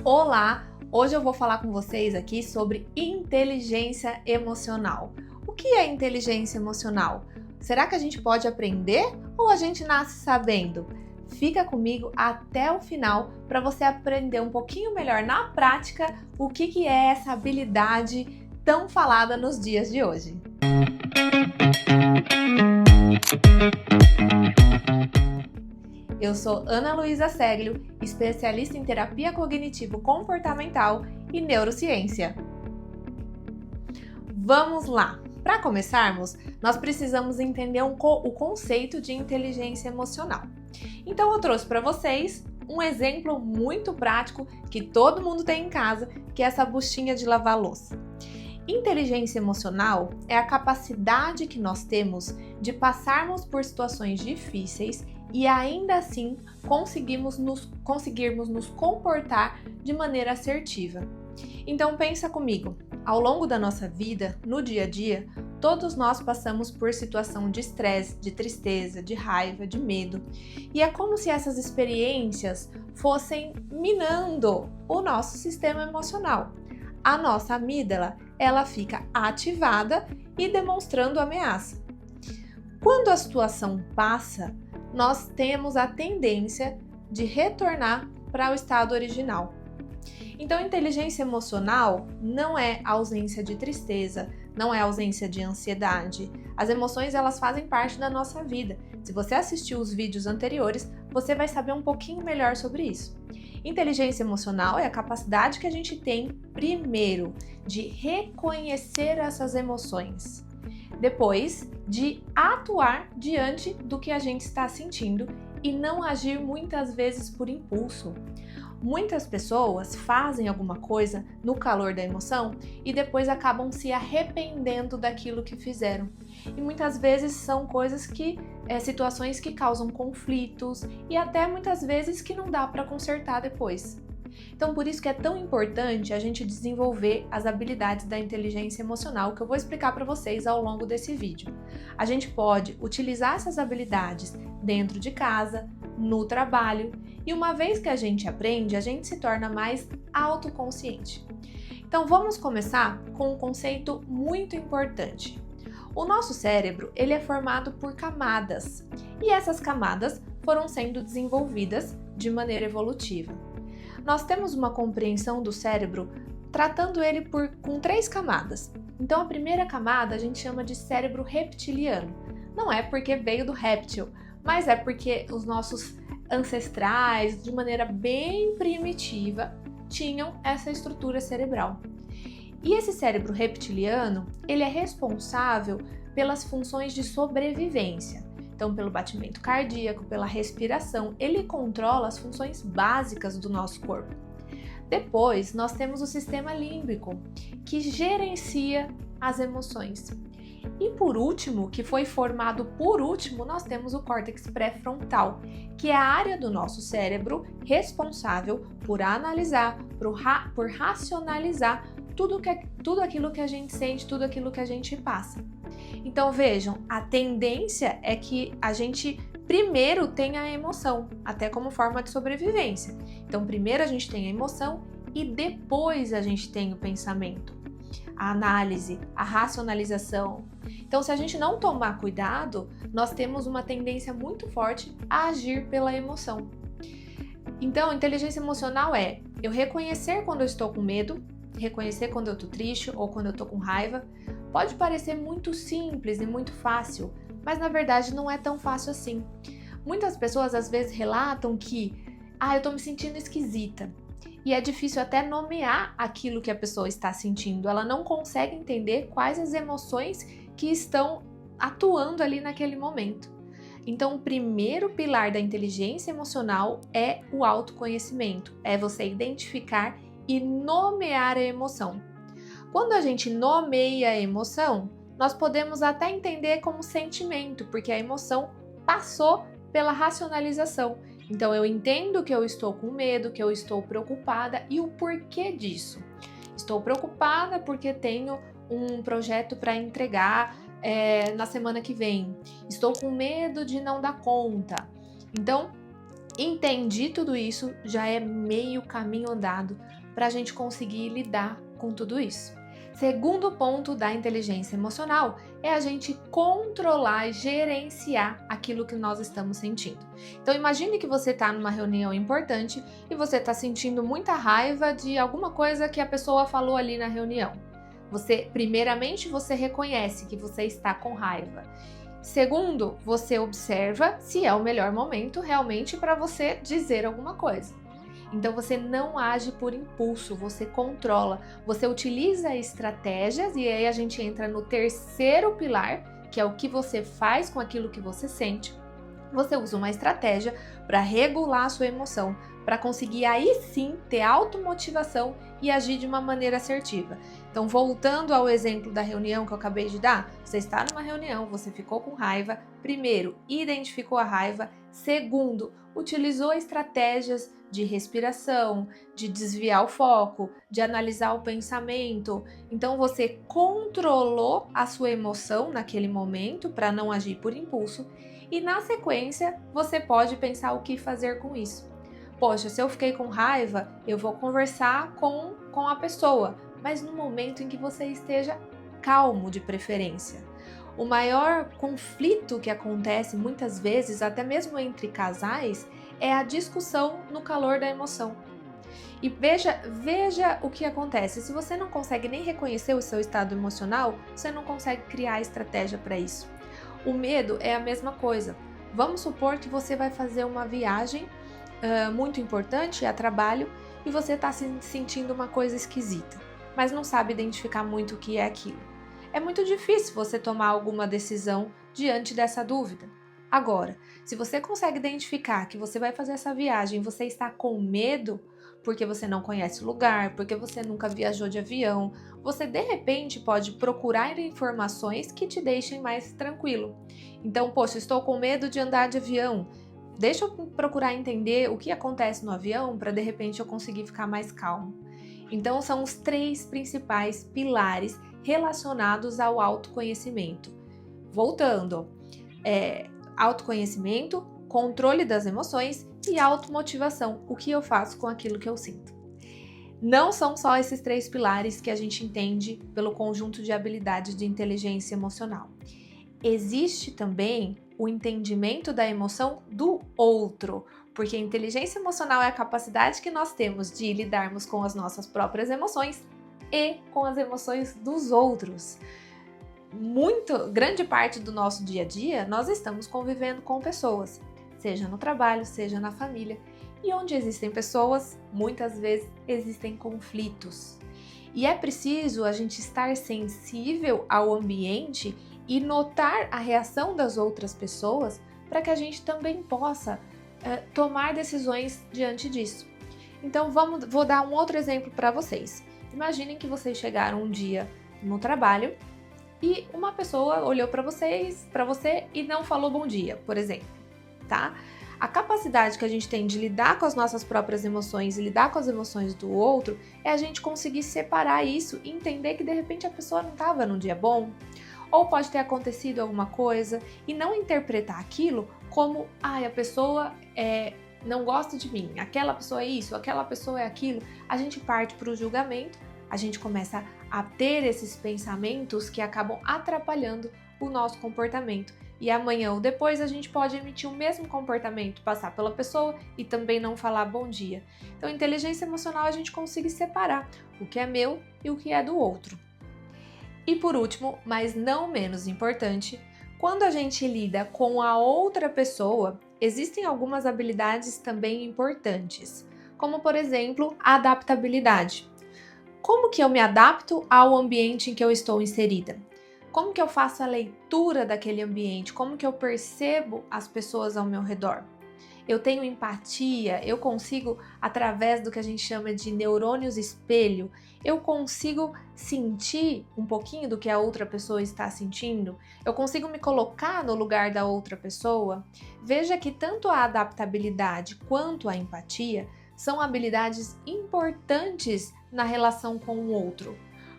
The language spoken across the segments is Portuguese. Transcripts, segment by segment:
Olá! Hoje eu vou falar com vocês aqui sobre inteligência emocional. O que é inteligência emocional? Será que a gente pode aprender ou a gente nasce sabendo? Fica comigo até o final para você aprender um pouquinho melhor na prática o que é essa habilidade tão falada nos dias de hoje. Eu sou Ana Luísa Seglio, especialista em terapia cognitivo-comportamental e neurociência. Vamos lá! Para começarmos, nós precisamos entender o conceito de inteligência emocional. Então eu trouxe para vocês um exemplo muito prático que todo mundo tem em casa, que é essa buchinha de lavar louça. Inteligência emocional é a capacidade que nós temos de passarmos por situações difíceis e ainda assim conseguirmos nos comportar de maneira assertiva. Então pensa comigo, ao longo da nossa vida, no dia a dia, todos nós passamos por situação de estresse, de tristeza, de raiva, de medo. E é como se essas experiências fossem minando o nosso sistema emocional. A nossa amígdala, ela fica ativada e demonstrando ameaça. Quando a situação passa, nós temos a tendência de retornar para o estado original. Então, inteligência emocional não é ausência de tristeza, não é ausência de ansiedade. As emoções, elas fazem parte da nossa vida. Se você assistiu os vídeos anteriores, você vai saber um pouquinho melhor sobre isso. Inteligência emocional é a capacidade que a gente tem, primeiro, de reconhecer essas emoções. Depois, de atuar diante do que a gente está sentindo e não agir muitas vezes por impulso. Muitas pessoas fazem alguma coisa no calor da emoção e depois acabam se arrependendo daquilo que fizeram. E muitas vezes são situações que causam conflitos e até muitas vezes que não dá para consertar depois. Então, por isso que é tão importante a gente desenvolver as habilidades da inteligência emocional que eu vou explicar para vocês ao longo desse vídeo. A gente pode utilizar essas habilidades dentro de casa, no trabalho, e uma vez que a gente aprende, a gente se torna mais autoconsciente. Então, vamos começar com um conceito muito importante. O nosso cérebro, ele é formado por camadas, e essas camadas foram sendo desenvolvidas de maneira evolutiva. Nós temos uma compreensão do cérebro tratando ele com 3 camadas. Então, a primeira camada a gente chama de cérebro reptiliano. Não é porque veio do réptil, mas é porque os nossos ancestrais, de maneira bem primitiva, tinham essa estrutura cerebral. E esse cérebro reptiliano, ele é responsável pelas funções de sobrevivência. Então, pelo batimento cardíaco, pela respiração, ele controla as funções básicas do nosso corpo. Depois, nós temos o sistema límbico, que gerencia as emoções. E por último, que foi formado por último, nós temos o córtex pré-frontal, que é a área do nosso cérebro responsável por analisar, por racionalizar tudo aquilo que a gente sente, tudo aquilo que a gente passa. Então vejam, a tendência é que a gente primeiro tenha a emoção, até como forma de sobrevivência. Então primeiro a gente tem a emoção e depois a gente tem o pensamento, a análise, a racionalização. Então se a gente não tomar cuidado, nós temos uma tendência muito forte a agir pela emoção. Então inteligência emocional é eu reconhecer quando eu estou com medo, reconhecer quando eu estou triste ou quando eu estou com raiva. Pode parecer muito simples e muito fácil, mas na verdade não é tão fácil assim. Muitas pessoas às vezes relatam que eu estou me sentindo esquisita. E é difícil até nomear aquilo que a pessoa está sentindo. Ela não consegue entender quais as emoções que estão atuando ali naquele momento. Então, o primeiro pilar da inteligência emocional é o autoconhecimento. É você identificar e nomear a emoção. Quando a gente nomeia a emoção, nós podemos até entender como sentimento, porque a emoção passou pela racionalização. Então eu entendo que eu estou com medo, que eu estou preocupada e o porquê disso. Estou preocupada porque tenho um projeto para entregar na semana que vem. Estou com medo de não dar conta. Então, Entendi tudo isso, já é meio caminho andado para a gente conseguir lidar com tudo isso. Segundo ponto da inteligência emocional é a gente controlar e gerenciar aquilo que nós estamos sentindo. Então imagine que você está numa reunião importante e você está sentindo muita raiva de alguma coisa que a pessoa falou ali na reunião. Primeiramente, você reconhece que você está com raiva. Segundo, você observa se é o melhor momento realmente para você dizer alguma coisa. Então você não age por impulso, você controla, você utiliza estratégias e aí a gente entra no terceiro pilar, que é o que você faz com aquilo que você sente. Você usa uma estratégia para regular a sua emoção, para conseguir aí sim ter automotivação e agir de uma maneira assertiva. Então, voltando ao exemplo da reunião que eu acabei de dar, você está numa reunião, você ficou com raiva. Primeiro, identificou a raiva. Segundo, utilizou estratégias de respiração, de desviar o foco, de analisar o pensamento. Então, você controlou a sua emoção naquele momento para não agir por impulso. E na sequência, você pode pensar o que fazer com isso. Poxa, se eu fiquei com raiva, eu vou conversar com a pessoa, mas no momento em que você esteja calmo de preferência. O maior conflito que acontece muitas vezes, até mesmo entre casais, é a discussão no calor da emoção. E veja o que acontece. Se você não consegue nem reconhecer o seu estado emocional, você não consegue criar estratégia para isso. O medo é a mesma coisa. Vamos supor que você vai fazer uma viagem muito importante a trabalho e você está sentindo uma coisa esquisita, mas não sabe identificar muito o que é aquilo. É muito difícil você tomar alguma decisão diante dessa dúvida. Agora, se você consegue identificar que você vai fazer essa viagem e você está com medo, porque você não conhece o lugar, porque você nunca viajou de avião, você de repente pode procurar informações que te deixem mais tranquilo. Então, poxa, estou com medo de andar de avião. Deixa eu procurar entender o que acontece no avião para de repente eu conseguir ficar mais calmo. Então, são os 3 principais pilares relacionados ao autoconhecimento. Voltando, autoconhecimento, controle das emoções e automotivação, o que eu faço com aquilo que eu sinto. Não são só esses 3 pilares que a gente entende pelo conjunto de habilidades de inteligência emocional. Existe também o entendimento da emoção do outro, porque a inteligência emocional é a capacidade que nós temos de lidarmos com as nossas próprias emoções e com as emoções dos outros. Grande parte do nosso dia a dia, nós estamos convivendo com pessoas, seja no trabalho, seja na família. E onde existem pessoas, muitas vezes existem conflitos. E é preciso a gente estar sensível ao ambiente e notar a reação das outras pessoas para que a gente também possa tomar decisões diante disso. Então vou dar um outro exemplo para vocês. Imaginem que vocês chegaram um dia no trabalho e uma pessoa olhou para você e não falou bom dia, por exemplo, tá? A capacidade que a gente tem de lidar com as nossas próprias emoções e lidar com as emoções do outro é a gente conseguir separar isso e entender que de repente a pessoa não estava num dia bom, ou pode ter acontecido alguma coisa e não interpretar aquilo como a pessoa não gosta de mim, aquela pessoa é isso, aquela pessoa é aquilo. A gente parte para o julgamento, a gente começa a ter esses pensamentos que acabam atrapalhando o nosso comportamento. E amanhã ou depois a gente pode emitir o mesmo comportamento, passar pela pessoa e também não falar bom dia. Então, inteligência emocional a gente consegue separar o que é meu e o que é do outro. E por último, mas não menos importante, quando a gente lida com a outra pessoa, existem algumas habilidades também importantes, como por exemplo, a adaptabilidade. Como que eu me adapto ao ambiente em que eu estou inserida? Como que eu faço a leitura daquele ambiente? Como que eu percebo as pessoas ao meu redor? Eu tenho empatia, eu consigo, através do que a gente chama de neurônios espelho, eu consigo sentir um pouquinho do que a outra pessoa está sentindo? Eu consigo me colocar no lugar da outra pessoa? Veja que tanto a adaptabilidade quanto a empatia são habilidades importantes na relação com o outro.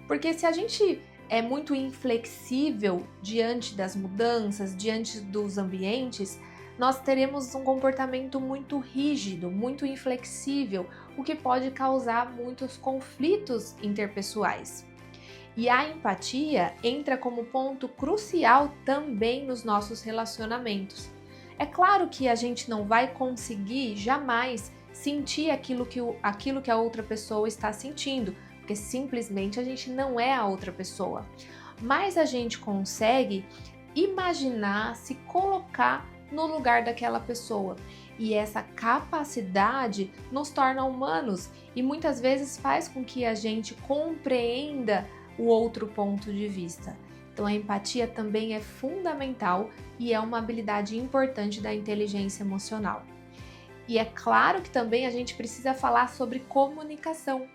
Porque se a gente é muito inflexível diante das mudanças, diante dos ambientes, nós teremos um comportamento muito rígido, muito inflexível, o que pode causar muitos conflitos interpessoais. E a empatia entra como ponto crucial também nos nossos relacionamentos. É claro que a gente não vai conseguir jamais sentir aquilo que a outra pessoa está sentindo, porque simplesmente a gente não é a outra pessoa. Mas a gente consegue imaginar, se colocar no lugar daquela pessoa. E essa capacidade nos torna humanos e muitas vezes faz com que a gente compreenda o outro ponto de vista. Então a empatia também é fundamental e é uma habilidade importante da inteligência emocional. E é claro que também a gente precisa falar sobre comunicação.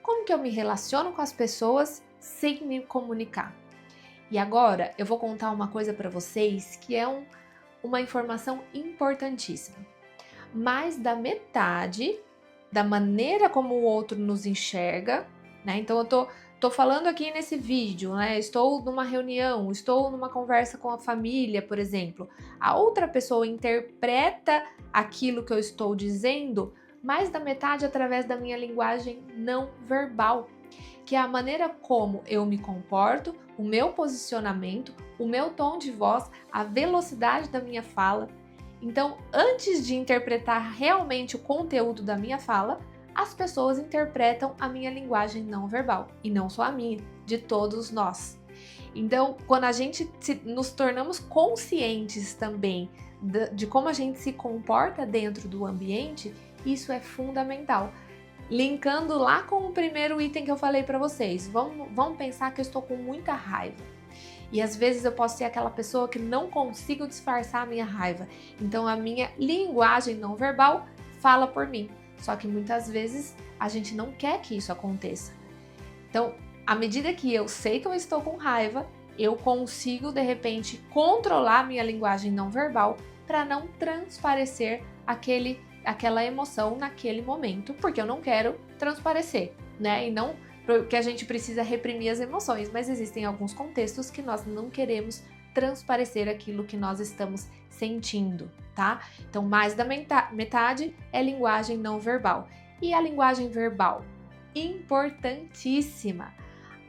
Como que eu me relaciono com as pessoas sem me comunicar? E agora eu vou contar uma coisa para vocês que é uma informação importantíssima. Mais da metade da maneira como o outro nos enxerga, né? Então eu tô falando aqui nesse vídeo, né? Estou numa reunião, estou numa conversa com a família, por exemplo. A outra pessoa interpreta aquilo que eu estou dizendo, mais da metade através da minha linguagem não verbal, que é a maneira como eu me comporto, o meu posicionamento, o meu tom de voz, a velocidade da minha fala. Então, antes de interpretar realmente o conteúdo da minha fala, as pessoas interpretam a minha linguagem não verbal, e não só a minha, de todos nós. Então, quando a gente nos tornamos conscientes também de como a gente se comporta dentro do ambiente, isso é fundamental. Linkando lá com o primeiro item que eu falei para vocês, vamos pensar que eu estou com muita raiva. E às vezes eu posso ser aquela pessoa que não consigo disfarçar a minha raiva. Então a minha linguagem não verbal fala por mim. Só que muitas vezes a gente não quer que isso aconteça. Então, à medida que eu sei que eu estou com raiva, eu consigo de repente controlar a minha linguagem não verbal para não transparecer aquela emoção naquele momento, porque eu não quero transparecer, né? E não porque a gente precisa reprimir as emoções, mas existem alguns contextos que nós não queremos transparecer aquilo que nós estamos sentindo, tá? Então, mais da metade é linguagem não verbal. E a linguagem verbal? Importantíssima!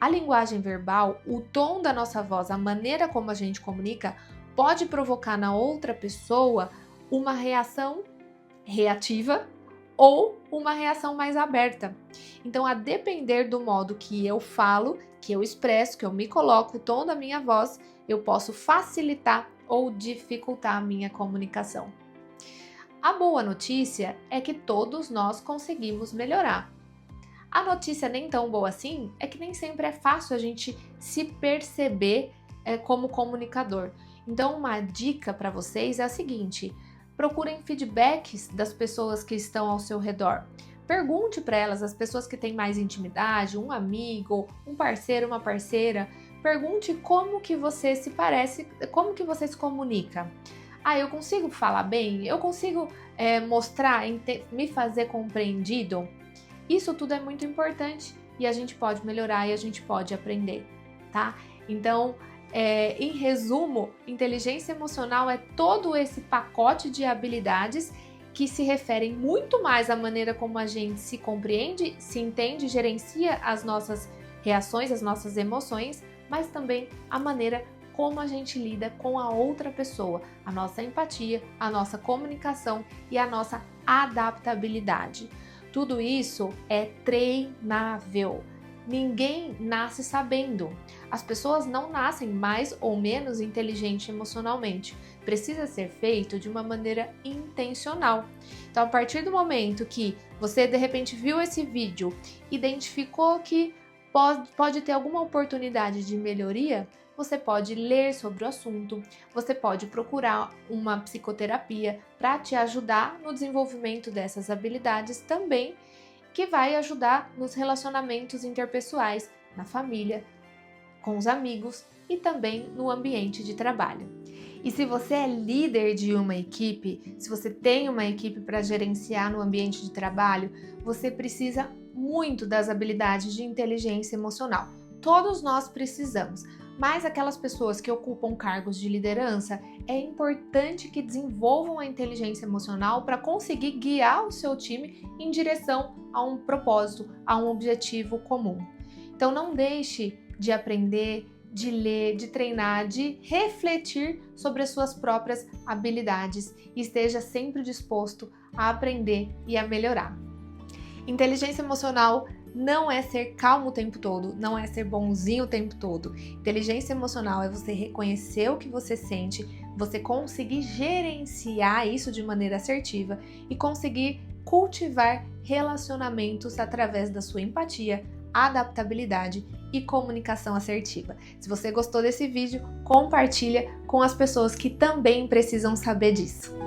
A linguagem verbal, o tom da nossa voz, a maneira como a gente comunica, pode provocar na outra pessoa uma reação reativa ou uma reação mais aberta. Então, a depender do modo que eu falo, que eu expresso, que eu me coloco, o tom da minha voz, eu posso facilitar ou dificultar a minha comunicação. A boa notícia é que todos nós conseguimos melhorar. A notícia nem tão boa assim é que nem sempre é fácil a gente se perceber como comunicador. Então, uma dica para vocês é a seguinte: procurem feedbacks das pessoas que estão ao seu redor. Pergunte para elas, as pessoas que têm mais intimidade, um amigo, um parceiro, uma parceira. Pergunte como que você se parece, como que você se comunica. Ah, eu consigo falar bem? Eu consigo mostrar, me fazer compreendido? Isso tudo é muito importante e a gente pode melhorar e a gente pode aprender, tá? Então, em resumo, inteligência emocional é todo esse pacote de habilidades que se referem muito mais à maneira como a gente se compreende, se entende, gerencia as nossas reações, as nossas emoções, mas também a maneira como a gente lida com a outra pessoa, a nossa empatia, a nossa comunicação e a nossa adaptabilidade. Tudo isso é treinável. Ninguém nasce sabendo. As pessoas não nascem mais ou menos inteligentes emocionalmente. Precisa ser feito de uma maneira intencional. Então, a partir do momento que você de repente viu esse vídeo, identificou que pode ter alguma oportunidade de melhoria, você pode ler sobre o assunto, você pode procurar uma psicoterapia para te ajudar no desenvolvimento dessas habilidades também, que vai ajudar nos relacionamentos interpessoais, na família, com os amigos e também no ambiente de trabalho. E se você é líder de uma equipe, se você tem uma equipe para gerenciar no ambiente de trabalho, você precisa muito das habilidades de inteligência emocional. Todos nós precisamos, Mas aquelas pessoas que ocupam cargos de liderança, é importante que desenvolvam a inteligência emocional para conseguir guiar o seu time em direção a um propósito, a um objetivo comum. Então não deixe de aprender, de ler, de treinar, de refletir sobre as suas próprias habilidades e esteja sempre disposto a aprender e a melhorar. Inteligência emocional não é ser calmo o tempo todo, não é ser bonzinho o tempo todo. Inteligência emocional é você reconhecer o que você sente, você conseguir gerenciar isso de maneira assertiva e conseguir cultivar relacionamentos através da sua empatia, adaptabilidade e comunicação assertiva. Se você gostou desse vídeo, compartilha com as pessoas que também precisam saber disso.